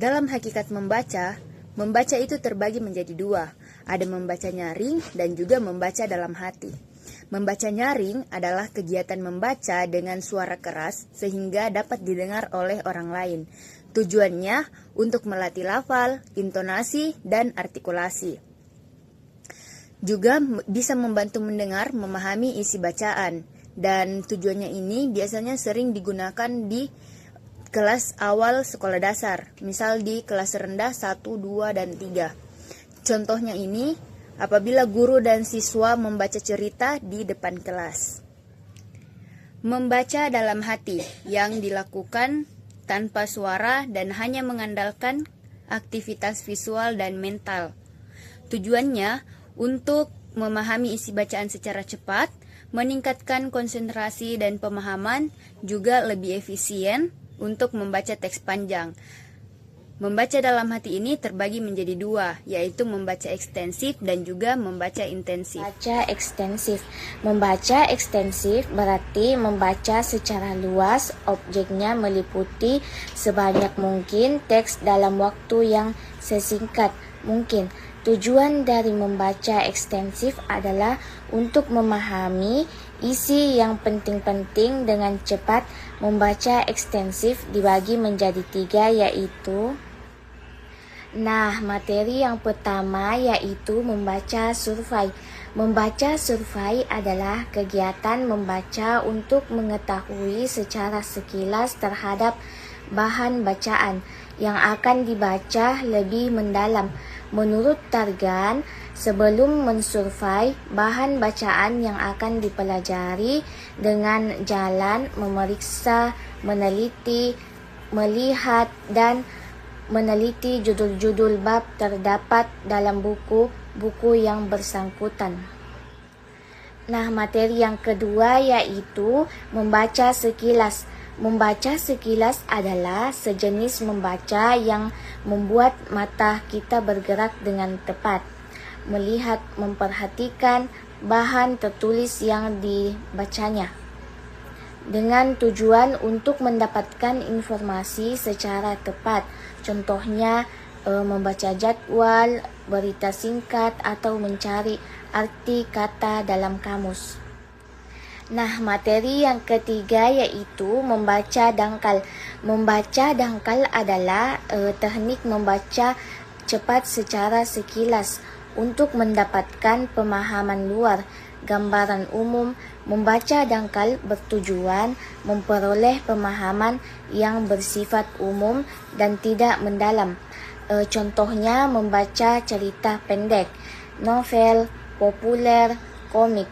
Dalam hakikat membaca itu terbagi menjadi dua. Ada membaca nyaring dan juga membaca dalam hati. Membaca nyaring adalah kegiatan membaca dengan suara keras sehingga dapat didengar oleh orang lain. Tujuannya untuk melatih lafal, intonasi, dan artikulasi. Juga bisa membantu mendengar, memahami isi bacaan. Dan tujuannya ini biasanya sering digunakan di kelas awal sekolah dasar, misal di kelas rendah 1, 2, dan 3. Contohnya ini, apabila guru dan siswa membaca cerita di depan kelas. Membaca dalam hati yang dilakukan tanpa suara dan hanya mengandalkan aktivitas visual dan mental. Tujuannya untuk memahami isi bacaan secara cepat, meningkatkan konsentrasi dan pemahaman, juga lebih efisien untuk membaca teks panjang. Membaca dalam hati ini terbagi menjadi dua, yaitu membaca ekstensif dan juga membaca intensif. Membaca ekstensif berarti membaca secara luas, objeknya meliputi sebanyak mungkin teks dalam waktu yang sesingkat mungkin. Tujuan dari membaca ekstensif adalah untuk memahami isi yang penting-penting dengan cepat. Membaca ekstensif dibagi menjadi 3, yaitu materi yang pertama yaitu membaca survei. Membaca survei adalah kegiatan membaca untuk mengetahui secara sekilas terhadap bahan bacaan yang akan dibaca lebih mendalam. Menurut Targan, sebelum mensurvei bahan bacaan yang akan dipelajari dengan jalan memeriksa, meneliti, melihat, dan meneliti judul-judul bab terdapat dalam buku-buku yang bersangkutan. Materi yang kedua yaitu membaca sekilas. Membaca sekilas adalah sejenis membaca yang membuat mata kita bergerak dengan tepat, melihat, memperhatikan bahan tertulis yang dibacanya, dengan tujuan untuk mendapatkan informasi secara tepat. Contohnya membaca jadwal, berita singkat, atau mencari arti kata dalam kamus. Materi yang ketiga yaitu membaca dangkal. Membaca dangkal adalah teknik membaca cepat secara sekilas untuk mendapatkan pemahaman luar, gambaran umum. Membaca dangkal bertujuan memperoleh pemahaman yang bersifat umum dan tidak mendalam. Contohnya membaca cerita pendek, novel, populer, komik.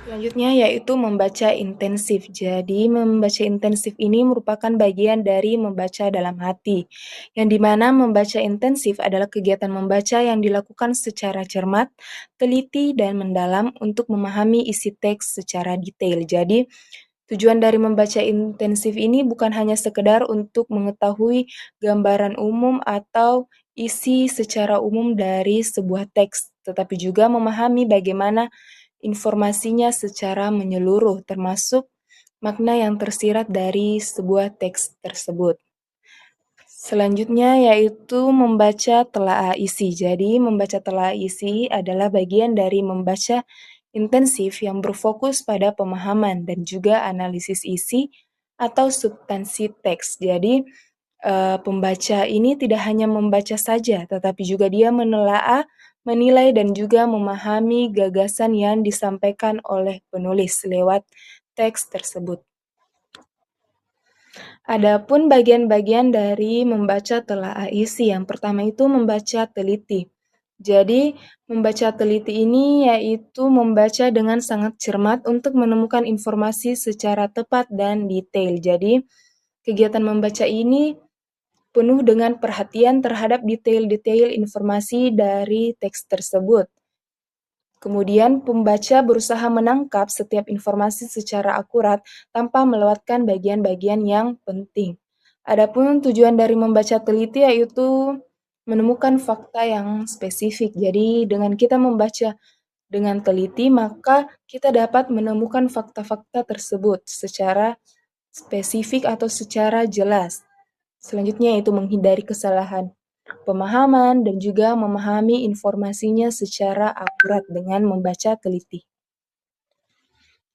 Selanjutnya yaitu membaca intensif. Jadi membaca intensif ini merupakan bagian dari membaca dalam hati, yang dimana membaca intensif adalah kegiatan membaca yang dilakukan secara cermat, teliti, dan mendalam untuk memahami isi teks secara detail. Jadi tujuan dari membaca intensif ini bukan hanya sekedar untuk mengetahui gambaran umum atau isi secara umum dari sebuah teks, tetapi juga memahami bagaimana informasinya secara menyeluruh, termasuk makna yang tersirat dari sebuah teks tersebut. Selanjutnya yaitu membaca telaah isi. Jadi membaca telaah isi adalah bagian dari membaca intensif yang berfokus pada pemahaman dan juga analisis isi atau substansi teks. Jadi pembaca ini tidak hanya membaca saja, tetapi juga dia menelaah, menilai, dan juga memahami gagasan yang disampaikan oleh penulis lewat teks tersebut. Adapun bagian-bagian dari membaca telaah isi, yang pertama itu membaca teliti. Jadi, membaca teliti ini yaitu membaca dengan sangat cermat untuk menemukan informasi secara tepat dan detail. Jadi, kegiatan membaca ini penuh dengan perhatian terhadap detail-detail informasi dari teks tersebut. Kemudian pembaca berusaha menangkap setiap informasi secara akurat tanpa melewatkan bagian-bagian yang penting. Adapun tujuan dari membaca teliti yaitu menemukan fakta yang spesifik. Jadi dengan kita membaca dengan teliti, maka kita dapat menemukan fakta-fakta tersebut secara spesifik atau secara jelas. Selanjutnya yaitu menghindari kesalahan pemahaman dan juga memahami informasinya secara akurat dengan membaca teliti.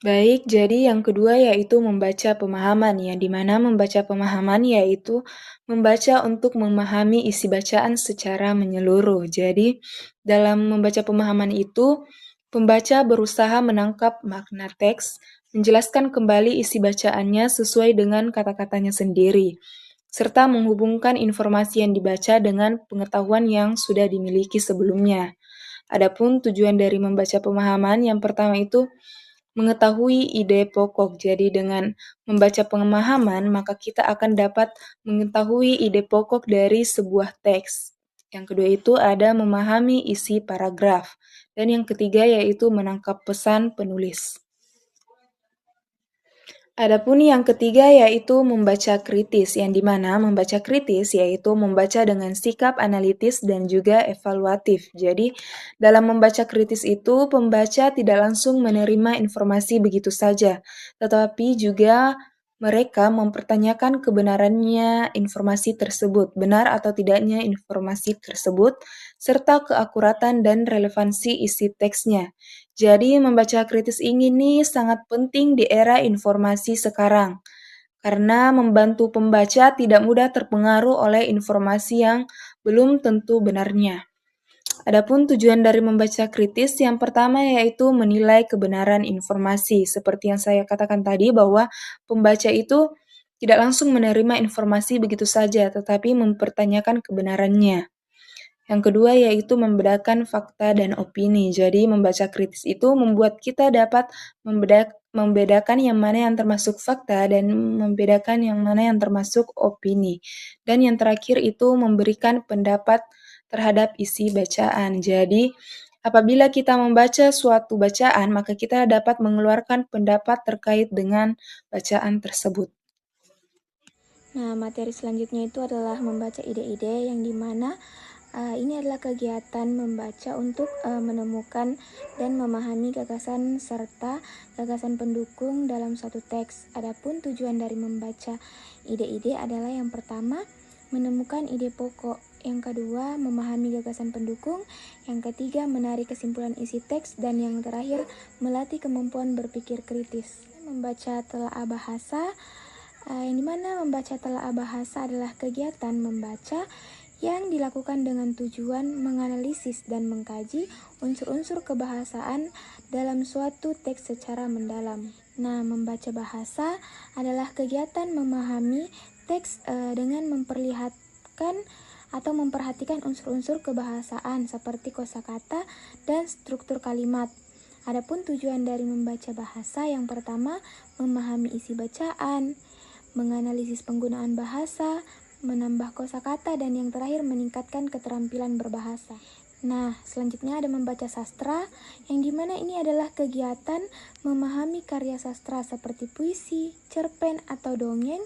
Baik, jadi yang kedua yaitu membaca pemahaman, yang dimana membaca pemahaman yaitu membaca untuk memahami isi bacaan secara menyeluruh. Jadi, dalam membaca pemahaman itu, pembaca berusaha menangkap makna teks, menjelaskan kembali isi bacaannya sesuai dengan kata-katanya sendiri, serta menghubungkan informasi yang dibaca dengan pengetahuan yang sudah dimiliki sebelumnya. Adapun tujuan dari membaca pemahaman yang pertama itu mengetahui ide pokok. Jadi dengan membaca pemahaman, maka kita akan dapat mengetahui ide pokok dari sebuah teks. Yang kedua itu ada memahami isi paragraf. Dan yang ketiga yaitu menangkap pesan penulis. Adapun yang ketiga yaitu membaca kritis, yang dimana membaca kritis yaitu membaca dengan sikap analitis dan juga evaluatif. Jadi, dalam membaca kritis itu, pembaca tidak langsung menerima informasi begitu saja, tetapi juga mereka mempertanyakan kebenarannya informasi tersebut, benar atau tidaknya informasi tersebut, serta keakuratan dan relevansi isi teksnya. Jadi membaca kritis ini sangat penting di era informasi sekarang, karena membantu pembaca tidak mudah terpengaruh oleh informasi yang belum tentu benarnya. Adapun tujuan dari membaca kritis yang pertama yaitu menilai kebenaran informasi. Seperti yang saya katakan tadi bahwa pembaca itu tidak langsung menerima informasi begitu saja, tetapi mempertanyakan kebenarannya. Yang kedua yaitu membedakan fakta dan opini. Jadi membaca kritis itu membuat kita dapat membedakan yang mana yang termasuk fakta dan membedakan yang mana yang termasuk opini. Dan yang terakhir itu memberikan pendapat terhadap isi bacaan. Jadi apabila kita membaca suatu bacaan, maka kita dapat mengeluarkan pendapat terkait dengan bacaan tersebut. Nah, materi selanjutnya itu adalah membaca ide-ide yang dimana ini adalah kegiatan membaca untuk menemukan dan memahami gagasan serta gagasan pendukung dalam suatu teks. Adapun tujuan dari membaca ide-ide adalah yang pertama, menemukan ide pokok. Yang kedua, memahami gagasan pendukung. Yang ketiga, menarik kesimpulan isi teks. Dan yang terakhir, melatih kemampuan berpikir kritis. Membaca telaah bahasa, yang dimana membaca telaah bahasa adalah kegiatan membaca yang dilakukan dengan tujuan menganalisis dan mengkaji unsur-unsur kebahasaan dalam suatu teks secara mendalam. Nah, membaca bahasa adalah kegiatan memahami teks dengan memperlihatkan atau memperhatikan unsur-unsur kebahasaan seperti kosakata dan struktur kalimat. Adapun tujuan dari membaca bahasa yang pertama, memahami isi bacaan, menganalisis penggunaan bahasa, menambah kosakata, dan yang terakhir meningkatkan keterampilan berbahasa. Nah, selanjutnya ada membaca sastra, yang dimana ini adalah kegiatan memahami karya sastra seperti puisi, cerpen, atau dongeng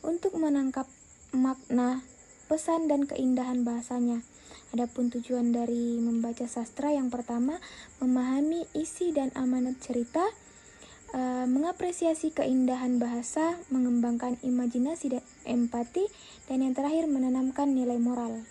untuk menangkap makna, pesan, dan keindahan bahasanya. Adapun tujuan dari membaca sastra yang pertama, memahami isi dan amanat cerita, mengapresiasi keindahan bahasa, mengembangkan imajinasi dan empati, dan yang terakhir menanamkan nilai moral.